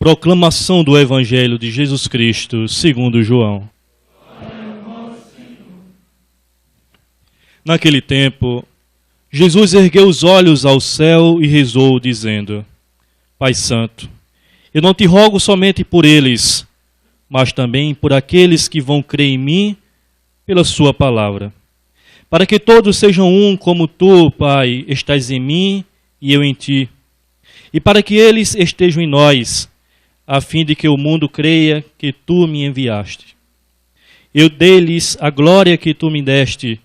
Proclamação do Evangelho de Jesus Cristo, segundo João. Naquele tempo, Jesus ergueu os olhos ao céu e rezou, dizendo: Pai Santo, eu não te rogo somente por eles, mas também por aqueles que vão crer em mim pela sua palavra, para que todos sejam um como tu, Pai, estás em mim e eu em ti, e para que eles estejam em nós, a fim de que o mundo creia que tu me enviaste. Eu dei-lhes a glória que tu me deste,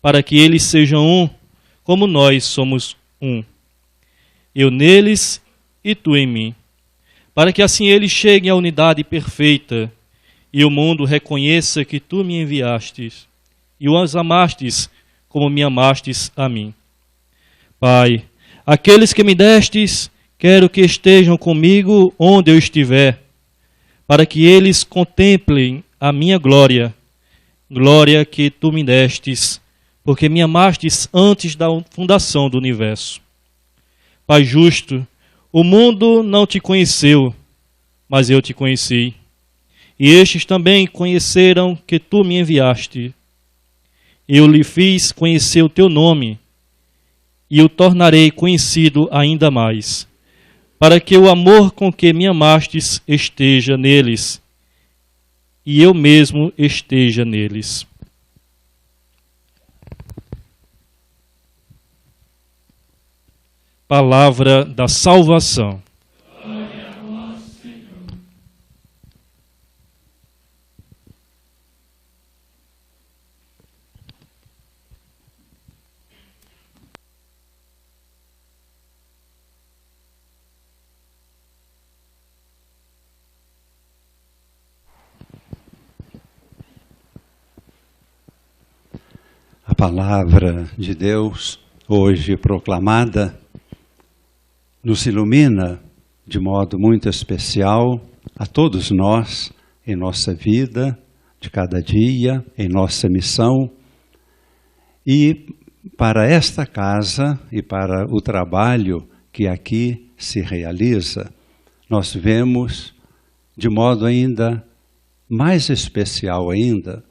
para que eles sejam um, como nós somos um. Eu neles e tu em mim, para que assim eles cheguem à unidade perfeita e o mundo reconheça que tu me enviastes e os amastes como me amastes a mim. Pai, aqueles que me destes, quero que estejam comigo onde eu estiver, para que eles contemplem a minha glória, glória que tu me destes, porque me amastes antes da fundação do universo. Pai justo, o mundo não te conheceu, mas eu te conheci, e estes também conheceram que tu me enviaste. Eu lhe fiz conhecer o teu nome, e o tornarei conhecido ainda mais, para que o amor com que me amastes esteja neles, e eu mesmo esteja neles. Palavra da salvação. Glória a vós, Senhor. A palavra de Deus, hoje proclamada, nos ilumina de modo muito especial a todos nós, em nossa vida, de cada dia, em nossa missão. E para esta casa e para o trabalho que aqui se realiza, nós vemos de modo ainda mais especial ainda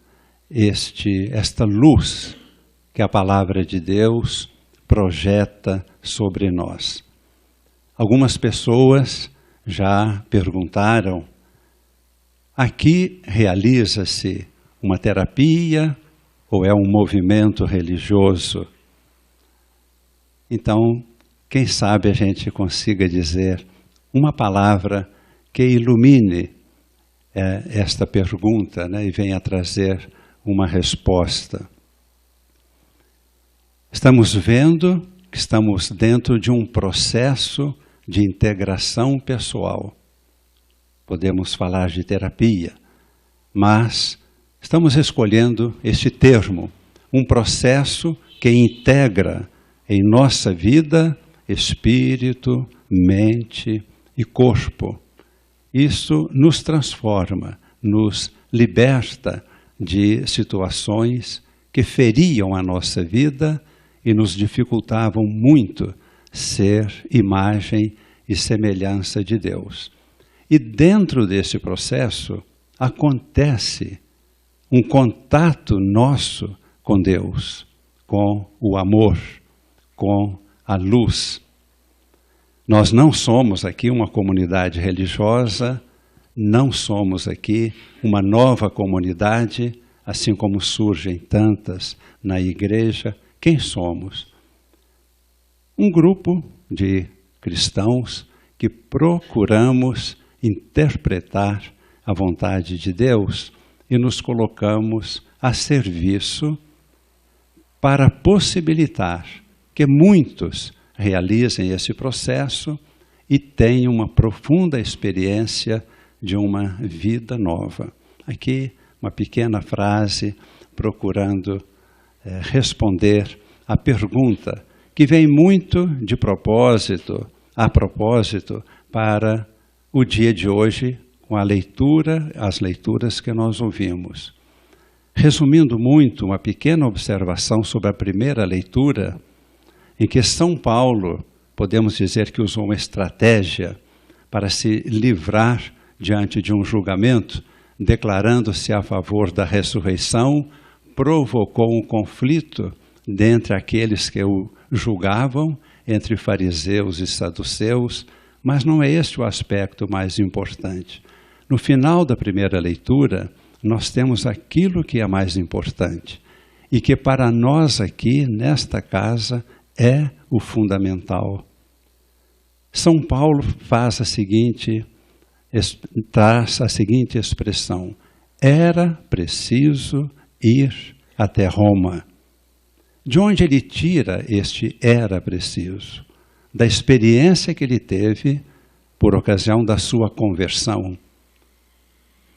esta luz que a palavra de Deus projeta sobre nós. Algumas pessoas já perguntaram: aqui realiza-se uma terapia ou é um movimento religioso? Então, quem sabe a gente consiga dizer uma palavra que ilumine esta pergunta, né, e venha trazer uma resposta. Estamos vendo que estamos dentro de um processo de integração pessoal. Podemos falar de terapia, mas estamos escolhendo este termo, um processo que integra em nossa vida espírito, mente e corpo. Isso nos transforma, nos liberta de situações que feriam a nossa vida e nos dificultavam muito ser imagem e semelhança de Deus. E dentro desse processo acontece um contato nosso com Deus, com o amor, com a luz. Nós não somos aqui uma comunidade religiosa, não somos aqui uma nova comunidade, assim como surgem tantas na igreja. Quem somos? Um grupo de cristãos que procuramos interpretar a vontade de Deus e nos colocamos a serviço para possibilitar que muitos realizem esse processo e tenham uma profunda experiência de uma vida nova. Aqui, uma pequena frase procurando responder à pergunta que vem muito de propósito, a propósito, para o dia de hoje, com a leitura, as leituras que nós ouvimos. Resumindo muito, uma pequena observação sobre a primeira leitura, em que São Paulo, podemos dizer que usou uma estratégia para se livrar diante de um julgamento, declarando-se a favor da ressurreição, provocou um conflito dentre aqueles que o julgavam, entre fariseus e saduceus, mas não é este o aspecto mais importante. No final da primeira leitura, nós temos aquilo que é mais importante e que para nós aqui, nesta casa, é o fundamental. São Paulo traz a seguinte expressão: era preciso ir até Roma. De onde ele tira este era preciso? Da experiência que ele teve por ocasião da sua conversão.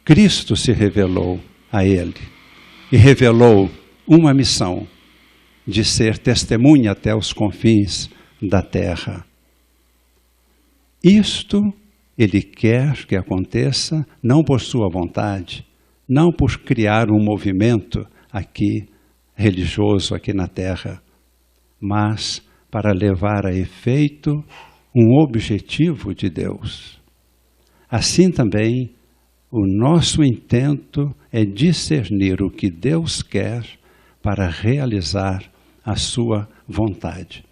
Cristo se revelou a ele e revelou uma missão de ser testemunha até os confins da terra. Isto ele quer que aconteça não por sua vontade, não por criar um movimento aqui religioso aqui na terra, mas para levar a efeito um objetivo de Deus. Assim também, o nosso intento é discernir o que Deus quer para realizar a sua vontade.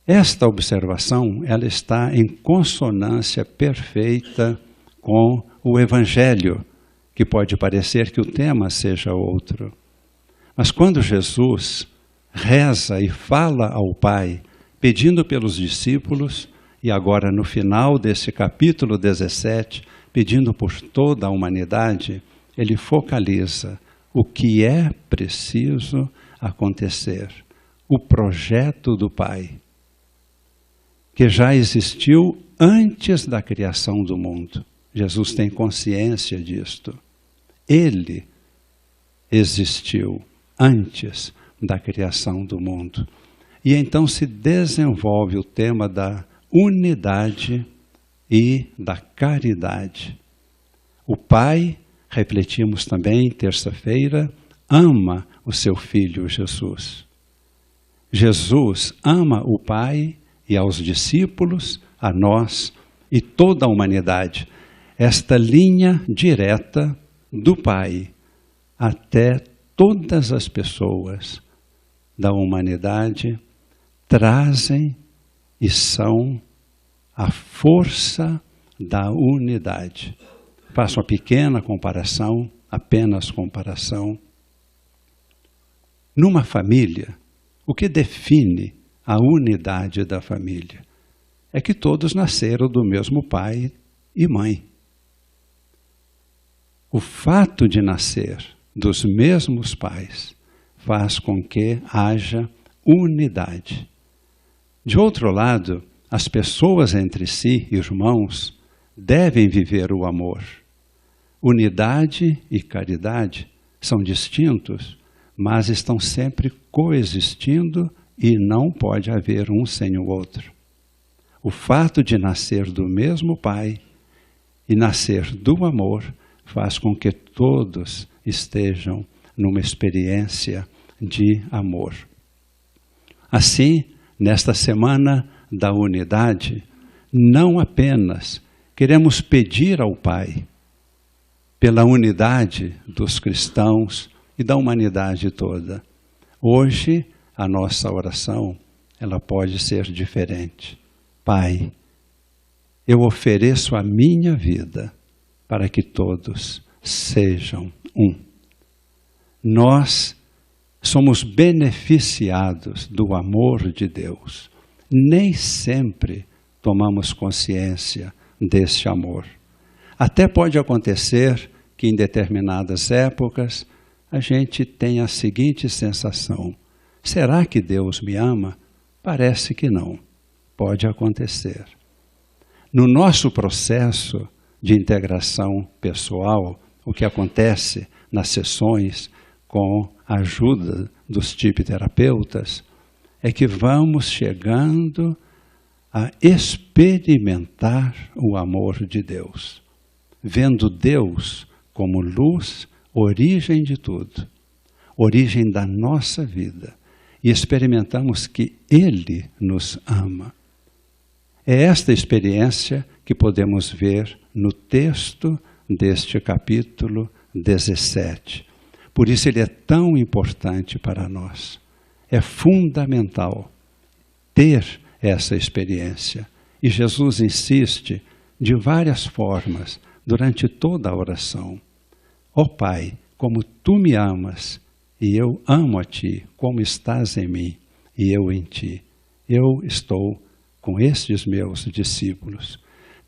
Esta observação, ela está em consonância perfeita com o Evangelho, que pode parecer que o tema seja outro. Mas quando Jesus reza e fala ao Pai, pedindo pelos discípulos, e agora no final desse capítulo 17, pedindo por toda a humanidade, ele focaliza o que é preciso acontecer, o projeto do Pai, que já existiu antes da criação do mundo. Jesus tem consciência disto. Ele existiu antes da criação do mundo. E então se desenvolve o tema da unidade e da caridade. O Pai, refletimos também terça-feira, ama o seu Filho Jesus. Jesus ama o Pai e aos discípulos, a nós e toda a humanidade. Esta linha direta do Pai até todas as pessoas da humanidade trazem e são a força da unidade. Faço uma pequena comparação, apenas comparação. Numa família, o que define a unidade da família é que todos nasceram do mesmo pai e mãe. O fato de nascer dos mesmos pais faz com que haja unidade. De outro lado, as pessoas entre si, irmãos, devem viver o amor. Unidade e caridade são distintos, mas estão sempre coexistindo e não pode haver um sem o outro. O fato de nascer do mesmo Pai e nascer do amor faz com que todos estejam numa experiência de amor. Assim, nesta semana da unidade, não apenas queremos pedir ao Pai pela unidade dos cristãos e da humanidade toda. Hoje, a nossa oração, ela pode ser diferente. Pai, eu ofereço a minha vida para que todos sejam um. Nós somos beneficiados do amor de Deus. Nem sempre tomamos consciência deste amor. Até pode acontecer que em determinadas épocas a gente tenha a seguinte sensação: será que Deus me ama? Parece que não. Pode acontecer. No nosso processo de integração pessoal, o que acontece nas sessões com a ajuda dos tipiterapeutas é que vamos chegando a experimentar o amor de Deus, vendo Deus como luz, origem de tudo, origem da nossa vida, e experimentamos que Ele nos ama. É esta experiência que podemos ver no texto deste capítulo 17. Por isso ele é tão importante para nós. É fundamental ter essa experiência. E Jesus insiste de várias formas durante toda a oração. Ó Pai, como tu me amas, e eu amo a ti, como estás em mim, e eu em ti. Eu estou com estes meus discípulos.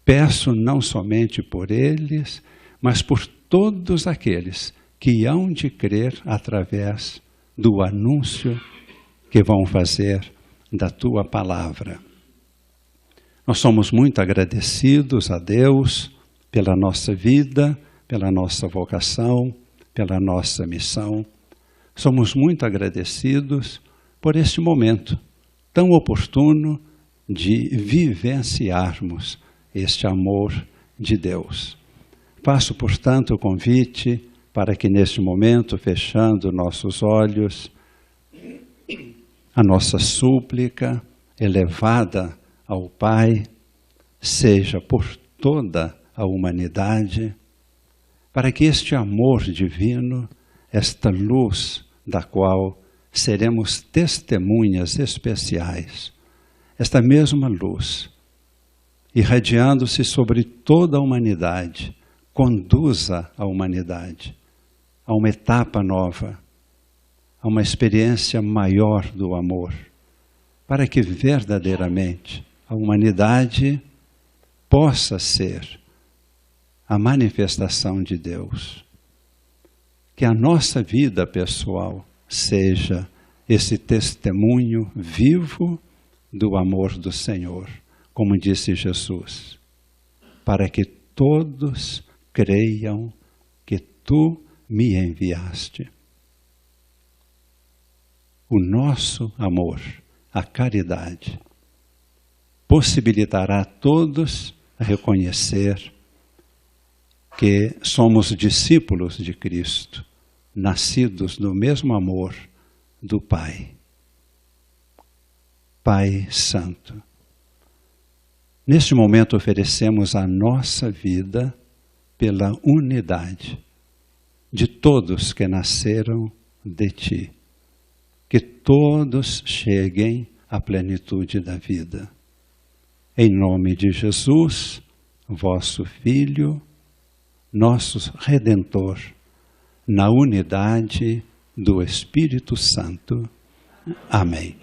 Peço não somente por eles, mas por todos aqueles que hão de crer através do anúncio que vão fazer da tua palavra. Nós somos muito agradecidos a Deus pela nossa vida, pela nossa vocação, pela nossa missão. Somos muito agradecidos por este momento tão oportuno de vivenciarmos este amor de Deus. Faço, portanto, o convite para que neste momento, fechando nossos olhos, a nossa súplica elevada ao Pai seja por toda a humanidade, para que este amor divino, esta luz da qual seremos testemunhas especiais, esta mesma luz, irradiando-se sobre toda a humanidade, conduza a humanidade a uma etapa nova, a uma experiência maior do amor, para que verdadeiramente a humanidade possa ser a manifestação de Deus. Que a nossa vida pessoal seja esse testemunho vivo do amor do Senhor, como disse Jesus, para que todos creiam que tu me enviaste. O nosso amor, a caridade, possibilitará a todos reconhecer que somos discípulos de Cristo, nascidos do mesmo amor do Pai. Pai Santo, neste momento oferecemos a nossa vida pela unidade de todos que nasceram de Ti. Que todos cheguem à plenitude da vida. Em nome de Jesus, vosso Filho, nosso Redentor, na unidade do Espírito Santo. Amém.